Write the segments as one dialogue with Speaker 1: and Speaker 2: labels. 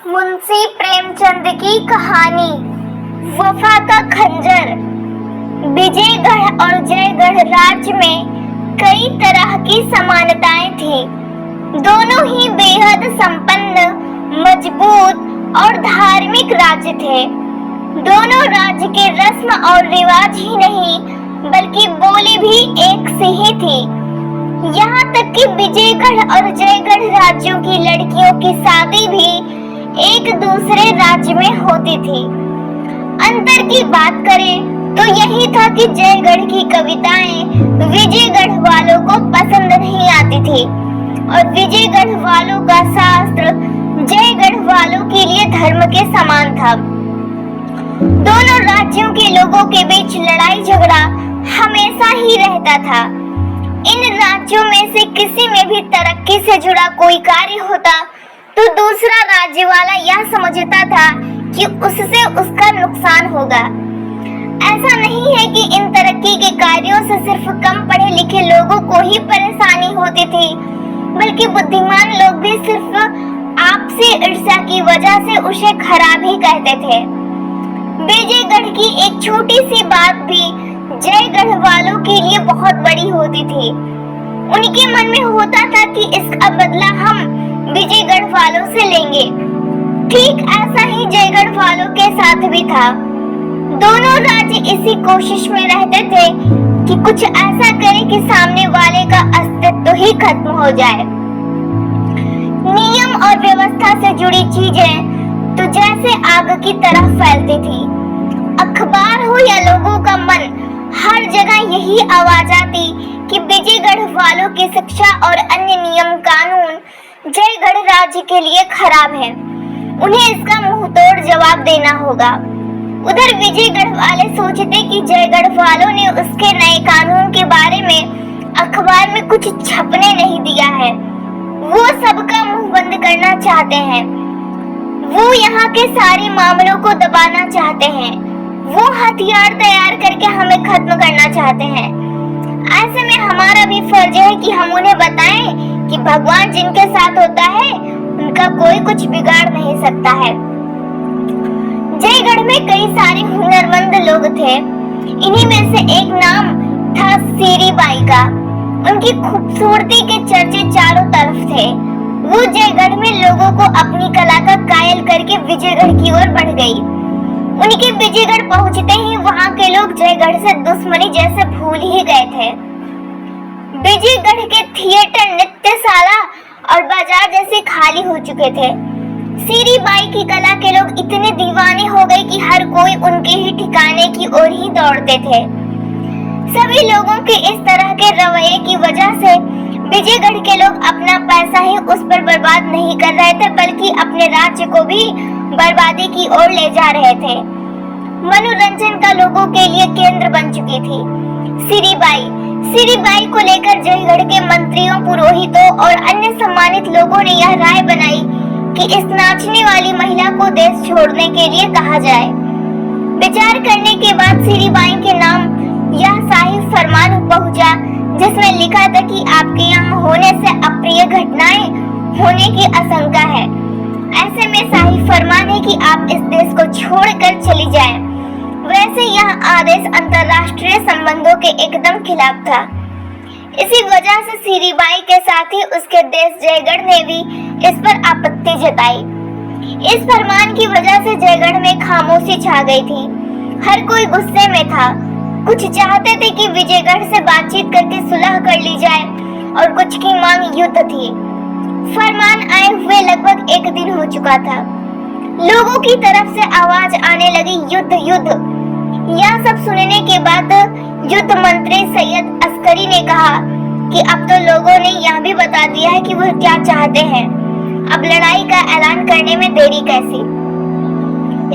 Speaker 1: मुंशी प्रेमचंद की कहानी वफा का खंजर। विजयगढ़ और जयगढ़ राज्य में कई तरह की समानताएं थी। दोनों ही बेहद संपन्न, मजबूत और धार्मिक राज्य थे। दोनों राज्य के रस्म और रिवाज ही नहीं बल्कि बोली भी एक सी ही थी। यहाँ तक कि विजयगढ़ और जयगढ़ राज्यों की लड़कियों की शादी भी एक दूसरे राज्य में होती थी। अंतर की बात करें तो यही था कि जयगढ़ की कविताएं विजयगढ़ वालों को पसंद नहीं आती थी और विजयगढ़ वालों का शास्त्र जयगढ़ वालों के लिए धर्म के समान था। दोनों राज्यों के लोगों के बीच लड़ाई झगड़ा हमेशा ही रहता था। इन राज्यों में से किसी में भी तरक्की से जुड़ा कोई कार्य होता तो दूसरा राज्य वाला यह समझता था कि उससे उसका नुकसान होगा। ऐसा नहीं है कि इन तरक्की के कार्यों से सिर्फ कम पढ़े लिखे लोगों को ही परेशानी होती थी, बल्कि बुद्धिमान लोग भी सिर्फ आपसी ईर्ष्या की वजह से उसे खराब ही कहते थे। विजयगढ़ की एक छोटी सी बात भी जयगढ़ वालों के लिए बहुत बड़ी होती थी। उनके मन में होता था कि इसका बदला हम विजयगढ़ वालों से लेंगे। ठीक ऐसा ही जयगढ़ वालों के साथ भी था। दोनों राज्य इसी कोशिश में रहते थे कि कुछ ऐसा करें कि सामने वाले का अस्तित्व ही खत्म हो जाए। नियम और व्यवस्था से जुड़ी चीजें तो जैसे आग की तरह फैलती थी। अखबार हो या लोगों का मन, हर जगह यही आवाज आती कि विजयगढ़ वालों की शिक्षा और अन्य नियम कानून जयगढ़ राज्य के लिए खराब है। उन्हें इसका मुंहतोड़ जवाब देना होगा। उधर विजयगढ़ वाले सोचते कि जयगढ़ वालों ने उसके नए कानून के बारे में अखबार में कुछ छपने नहीं दिया है। वो सबका मुंह बंद करना चाहते हैं। वो यहाँ के सारे मामलों को दबाना चाहते हैं। वो हथियार तैयार करके हमें खत्म करना चाहते हैं। ऐसे में हमारा भी फर्ज है कि हम उन्हें बताएं कि भगवान जिनके साथ होता है उनका कोई कुछ बिगाड़ नहीं सकता है। जयगढ़ में कई सारे हुनरमंद लोग थे। इन्हीं में से एक नाम था सीरी बाई का। उनकी खूबसूरती के चर्चे चारों तरफ थे। वो जयगढ़ में लोगों को अपनी कला का कायल करके विजयगढ़ की ओर बढ़ गई। उनके विजयगढ़ पहुंचते ही वहां के लोग जयगढ़ से दुश्मनी जैसे भूल ही गए थे। विजयगढ़ के थिएटर, नृत्यशाला और बाजार जैसे खाली हो चुके थे। सीरी बाई की कला के लोग इतने दीवाने हो गए कि हर कोई उनके ही ठिकाने की ओर ही दौड़ते थे। सभी लोगों के इस तरह के रवैये की वजह से विजयगढ़ के लोग अपना पैसा ही उस पर बर्बाद नहीं कर रहे थे, बल्कि अपने राज्य को भी बर्बादी की ओर ले जा रहे थे। मनोरंजन का लोगों के लिए केंद्र बन चुकी थी सीरी बाई को लेकर जयगढ़ के मंत्रियों, पुरोहितों और अन्य सम्मानित लोगों ने यह राय बनाई कि इस नाचने वाली महिला को देश छोड़ने के लिए कहा जाए। विचार करने के बाद सीरी बाई के नाम यह शाही फरमान पहुंचा, जिसमें लिखा था कि आपके यहाँ होने से अप्रिय घटनाएं होने की आशंका है। ऐसे में शाही फरमान है कि आप इस देश को छोड़कर चली जाएं। वैसे यह आदेश अंतर्राष्ट्रीय संबंधों के एकदम खिलाफ था। इसी वजह से सीरी बाई के साथ ही उसके देश जयगढ़ ने भी इस पर आपत्ति जताई। इस फरमान की वजह से जयगढ़ में खामोशी छा गई थी। हर कोई गुस्से में था। कुछ चाहते थे कि विजयगढ़ से बातचीत करके सुलह कर ली जाए और कुछ की मांग युद्ध थी। फरमान आए हुए लगभग एक दिन हो चुका था। लोगों की तरफ से आवाज आने लगी, युद्ध युद्ध। यह सब सुनने के बाद युद्ध मंत्री सैयद अस्करी ने कहा कि अब तो लोगों ने यह भी बता दिया है कि वह क्या चाहते हैं। अब लड़ाई का ऐलान करने में देरी कैसी।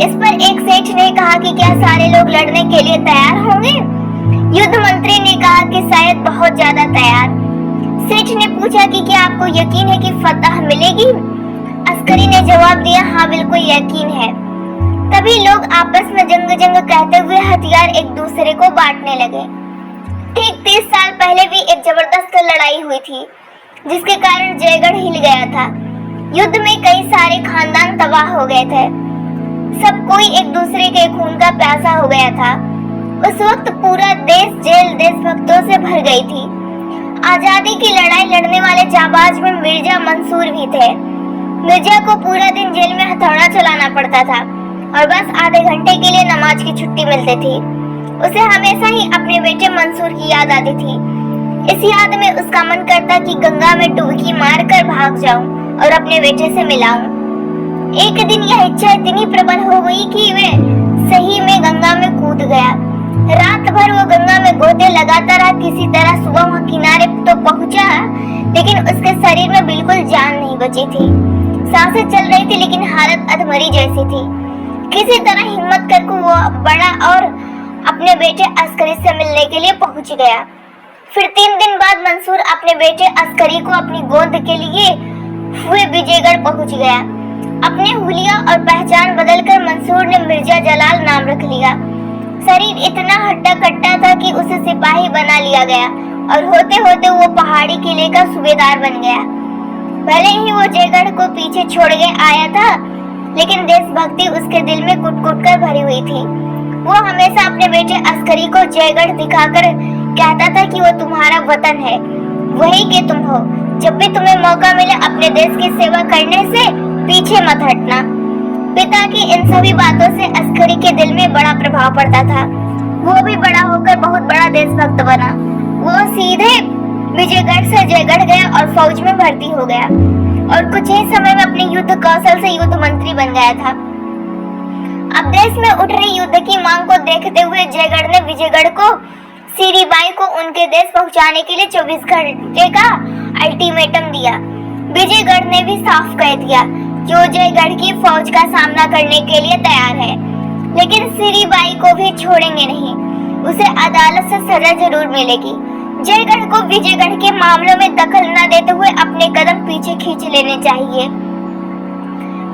Speaker 1: इस पर एक सेठ ने कहा कि क्या सारे लोग लड़ने के लिए तैयार होंगे। युद्ध मंत्री ने कहा कि शायद बहुत ज्यादा तैयार। सेठ ने पूछा कि क्या आपको यकीन है कि फतह मिलेगी। अस्करी ने जवाब दिया, हाँ बिल्कुल यकीन है। तभी लोग आपस में जंग कहते हुए हथियार एक दूसरे को बांटने लगे। ठीक 30 साल पहले भी एक जबरदस्त लड़ाई हुई थी, जिसके कारण जयगढ़ हिल गया था। युद्ध में कई सारे खानदान तबाह हो गए थे। सब कोई एक दूसरे के खून का प्यासा हो गया था। उस वक्त पूरा देश जेल देशभक्तों से भर गई थी। आजादी की लड़ाई लड़ने वाले जाबाज में मिर्जा मंसूर भी थे। मिर्जा को पूरा दिन जेल में हथौड़ा चलाना पड़ता था और बस आधे घंटे के लिए नमाज की छुट्टी मिलती थी। उसे हमेशा ही अपने बेटे मंसूर की याद आती थी। इस याद में उसका मन करता कि गंगा में डुबकी मारकर भाग जाऊं और अपने बेटे से मिलाऊं। एक दिन यह इच्छा इतनी प्रबल हो गई कि वह सही में गंगा में कूद गया। रात भर वो गंगा में गोते लगाता रहा। किसी तरह सुबह वह किनारे तो पहुंचा, लेकिन उसके शरीर में बिल्कुल जान नहीं बची थी। सांसें चल रही थी लेकिन हालत अधमरी जैसी थी। किसी तरह हिम्मत करके वो बड़ा और अपने बेटे अस्करी से मिलने के लिए पहुंच गया। फिर 3 दिन बाद मंसूर अपने बेटे अस्करी को अपनी गोद के लिए हुए विजयगढ़ पहुंच गया। अपने हुलिया और पहचान बदलकर मंसूर ने मिर्जा जलाल नाम रख लिया। शरीर इतना हट्टा कट्टा था कि उसे सिपाही बना लिया गया और होते होते वो पहाड़ी किले का सूबेदार बन गया। भले ही वो जयगढ़ को पीछे छोड़ के आया था, लेकिन देशभक्ति उसके दिल में कुट-कुट कर भरी हुई थी। वो हमेशा अपने बेटे अस्करी को जयगढ़ दिखाकर कहता था कि वो तुम्हारा वतन है, वही के तुम हो। जब भी तुम्हें मौका मिले अपने देश की सेवा करने से पीछे मत हटना। पिता की इन सभी बातों से अस्करी के दिल में बड़ा प्रभाव पड़ता था। वो भी बड़ा होकर बहुत बड़ा देशभक्त बना। वो सीधे विजयगढ़ से जयगढ़ गया और फौज में भर्ती हो गया और कुछ ही समय में अपने युद्ध कौशल से युद्ध मंत्री बन गया था। अब देश में उठ रही युद्ध की मांग को देखते हुए जयगढ़ ने विजयगढ़ को सीरीबाई को उनके देश पहुंचाने के लिए 24 घंटे का अल्टीमेटम दिया। विजयगढ़ ने भी साफ कह दिया कि वो जयगढ़ की फौज का सामना करने के लिए तैयार है, लेकिन सीरीबाई को भी छोड़ेंगे नहीं। उसे अदालत से सजा जरूर मिलेगी। जयगढ़ को विजयगढ़ के मामलों में दखल न देते हुए अपने कदम पीछे खींच लेने चाहिए।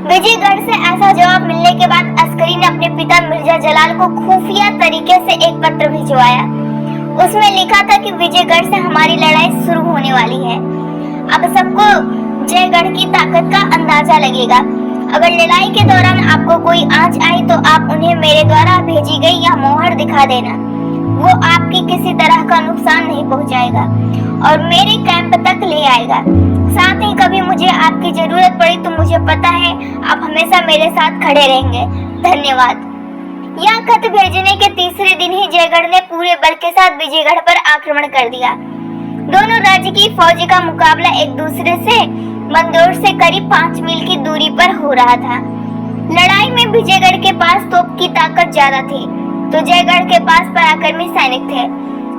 Speaker 1: विजयगढ़ से ऐसा जवाब मिलने के बाद अस्करी ने अपने पिता मिर्जा जलाल को खुफिया तरीके से एक पत्र भिजवाया। उसमें लिखा था कि विजयगढ़ से हमारी लड़ाई शुरू होने वाली है। अब सबको जयगढ़ की ताकत का अंदाजा लगेगा। अगर लड़ाई के दौरान आपको कोई आंच आई तो आप उन्हें मेरे द्वारा भेजी गई यह मोहर दिखा देना। वो आपकी किसी तरह का नुकसान नहीं पहुंचाएगा और मेरे कैंप तक ले आएगा। साथ ही कभी मुझे आपकी जरूरत पड़ी तो मुझे पता है आप हमेशा मेरे साथ खड़े रहेंगे। धन्यवाद। यह खत भेजने के तीसरे दिन ही जयगढ़ ने पूरे बल के साथ विजयगढ़ पर आक्रमण कर दिया। दोनों राज्य की फौज का मुकाबला एक दूसरे से मंदोर से करीब 5 मील की दूरी पर हो रहा था। लड़ाई में विजयगढ़ के पास तोप की ताकत ज्यादा थी तो जयगढ़ के पास पराक्रमी सैनिक थे।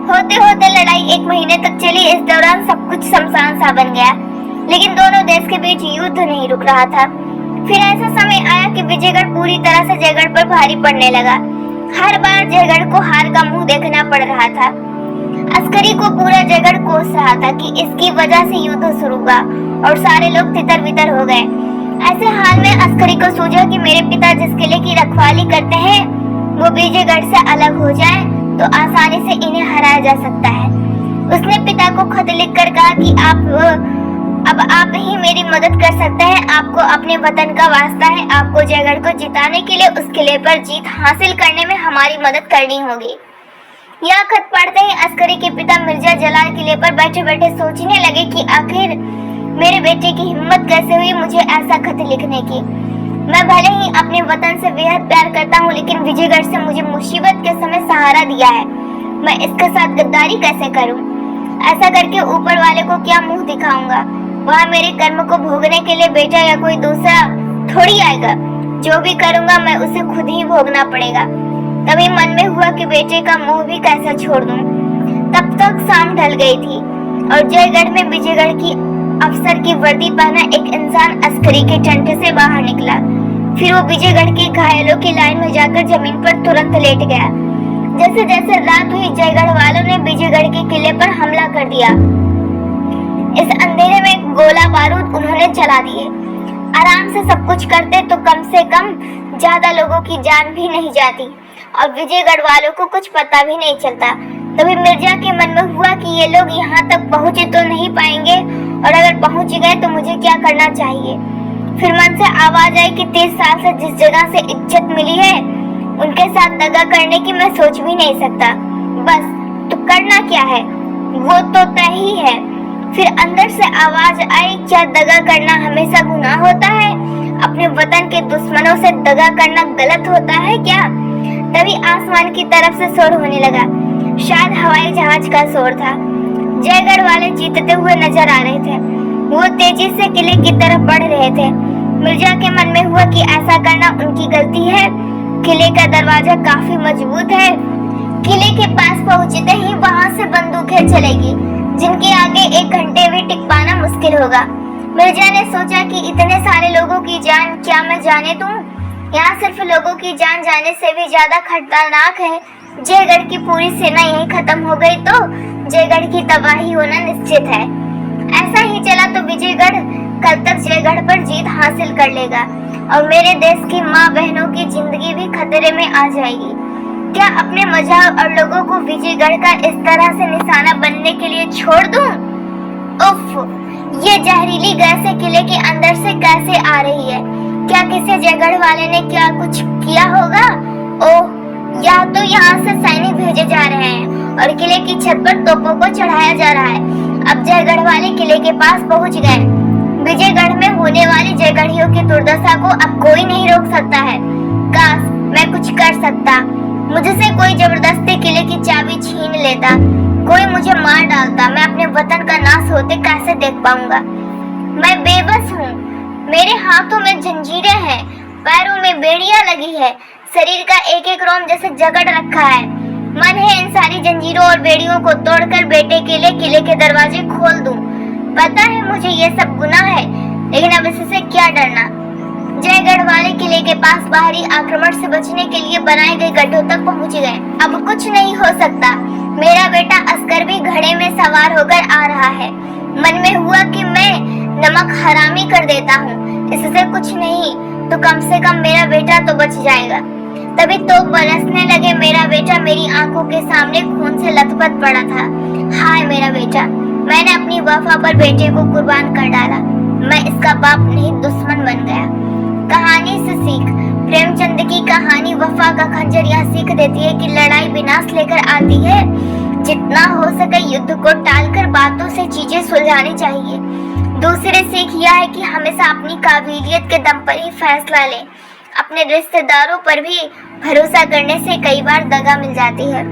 Speaker 1: होते होते लड़ाई 1 महीने तक चली। इस दौरान सब कुछ शमशान सा बन गया, लेकिन दोनों देश के बीच युद्ध नहीं रुक रहा था। फिर ऐसा समय आया कि विजयगढ़ पूरी तरह से जयगढ़ पर भारी पड़ने लगा। हर बार जयगढ़ को हार का मुंह देखना पड़ रहा था। अस्करी को पूरा जयगढ़ कोस रहा था कि इसकी वजह से युद्ध शुरू हुआ और सारे लोग तितर बितर हो गए। ऐसे हाल में अस्करी को सूझा कि मेरे पिता जिस किले की रखवाली करते हैं वो विजयगढ़ से अलग हो जाए तो आसानी से इन्हें हराया जा सकता है। उसने पिता को खत लिखकर कहा कि अब आप ही मेरी मदद कर सकते हैं। आपको अपने वतन का वास्ता है। आपको जयगढ़ को जिताने के लिए उस किले पर जीत हासिल करने में हमारी मदद करनी होगी। यह खत पढ़ते ही अस्करी के पिता मिर्जा जलाल किले पर बैठे बैठे सोचने लगे कि आखिर मेरे बेटे की हिम्मत कैसे हुई मुझे ऐसा खत लिखने की। मैं भले ही अपने वतन से बेहद प्यार करता हूँ, लेकिन विजयगढ़ से मुझे मुसीबत के समय सहारा दिया है। मैं इसके साथ गद्दारी कैसे करूँ? ऐसा करके ऊपर वाले को क्या मुंह दिखाऊंगा? वह मेरे कर्म को भोगने के लिए बेटा या कोई दूसरा थोड़ी आएगा। जो भी करूँगा मैं उसे खुद ही भोगना पड़ेगा। तभी मन में हुआ कि बेटे का मुंह भी कैसा छोड़ दूं। तब तक शाम ढल गई थी और जयगढ़ में विजयगढ़ की अफसर की वर्दी पहना एक इंसान अस्करी के टेंट से बाहर निकला। फिर वो विजयगढ़ के घायलों की लाइन में जाकर जमीन पर तुरंत लेट गया। जैसे जैसे रात हुई जयगढ़ वालों ने विजयगढ़ के किले पर हमला कर दिया। इस अंधेरे में गोला बारूद उन्होंने चला दिए। आराम से सब कुछ करते तो कम से कम ज्यादा लोगों की जान भी नहीं जाती और विजयगढ़ वालों को कुछ पता भी नहीं चलता। तभी मिर्जा के मन में हुआ कि ये लोग यहाँ तक पहुँचे तो नहीं पाएंगे और अगर पहुँच गए तो मुझे क्या करना चाहिए। फिर मन से आवाज आई कि 30 साल से जिस जगह से इज्जत मिली है उनके साथ दगा करने की मैं सोच भी नहीं सकता। बस तो करना क्या है, वो तो तय ही है। फिर अंदर से आवाज आई, क्या दगा करना हमेशा गुनाह होता है? अपने वतन के दुश्मनों से दगा करना गलत होता है क्या? तभी आसमान की तरफ से शोर होने लगा। शायद हवाई जहाज का शोर था। जयगढ़ वाले जीतते हुए नजर आ रहे थे। वो तेजी से किले की तरफ बढ़ रहे थे। मिर्जा के मन में हुआ कि ऐसा करना उनकी गलती है। किले का दरवाजा काफी मजबूत है। किले के पास पहुंचते ही वहां से बंदूकें चलेगी जिनके आगे 1 घंटे भी टिक पाना मुश्किल होगा। मिर्जा ने सोचा कि इतने सारे लोगों की जान क्या मैं जाने दूं? यहाँ सिर्फ लोगों की जान जाने से भी ज्यादा खतरनाक है जयगढ़ की पूरी सेना यहीं खत्म हो गई तो जयगढ़ की तबाही होना निश्चित है। ऐसा ही चला तो विजयगढ़ कल तक जयगढ़ पर जीत हासिल कर लेगा और मेरे देश की माँ बहनों की जिंदगी भी खतरे में आ जाएगी। क्या अपने मजहब और लोगों को विजयगढ़ का इस तरह से निशाना बनने के लिए छोड़ दूं? उफ, ये जहरीली गैसें किले के अंदर से कैसे आ रही है? क्या किसी जयगढ़ वाले ने क्या कुछ किया होगा? ओह, या तो यहाँ से सैनिक भेजे जा रहे हैं और किले की छत पर तोपों को चढ़ाया जा रहा है। अब जयगढ़ वाले किले के पास पहुँच गए। विजयगढ़ में होने वाली जयगढ़ियों की दुर्दशा को अब कोई नहीं रोक सकता है। काश मैं कुछ कर सकता। मुझसे कोई जबरदस्ती किले की चाबी छीन लेता, कोई मुझे मार डालता। मैं अपने वतन का नाश होते कैसे देख पाऊंगा? मैं बेबस हूँ। मेरे हाथों में जंजीरें हैं, पैरों में बेड़ियां लगी है, शरीर का एक एक रोम जैसे जकड़ रखा है। मन है इन सारी जंजीरों और बेड़ियों को तोड़कर बेटे के लिए किले के दरवाजे खोल दूं। पता है मुझे ये सब गुनाह है, लेकिन अब इससे क्या डरना। जयगढ़ वाले किले के पास बाहरी आक्रमण से बचने के लिए बनाए गए गड्ढों तक पहुंच गए। अब कुछ नहीं हो सकता। मेरा बेटा अस्कर भी घड़े में सवार होकर आ रहा है। मन में हुआ कि मैं नमक हरामी कर देता हूँ। इससे कुछ नहीं तो कम से कम मेरा बेटा तो बच जाएगा। तभी तोप बरसने लगे। मेरा बेटा मेरी आंखों के सामने खून से लथपथ पड़ा था। हाय मेरा बेटा, मैंने अपनी वफा पर बेटे को कुर्बान कर डाला। मैं इसका बाप नहीं दुश्मन बन गया। कहानी से सीख। प्रेमचंद की कहानी वफा का खंजर यह सीख देती है कि लड़ाई विनाश लेकर आती है। जितना हो सके युद्ध को टालकर बातों से चीजें सुलझानी चाहिए। दूसरी सीख यह है कि हमेशा अपनी काबिलियत के दम पर ही फैसला लें। अपने रिश्तेदारों पर भी भरोसा करने से कई बार दगा मिल जाती है।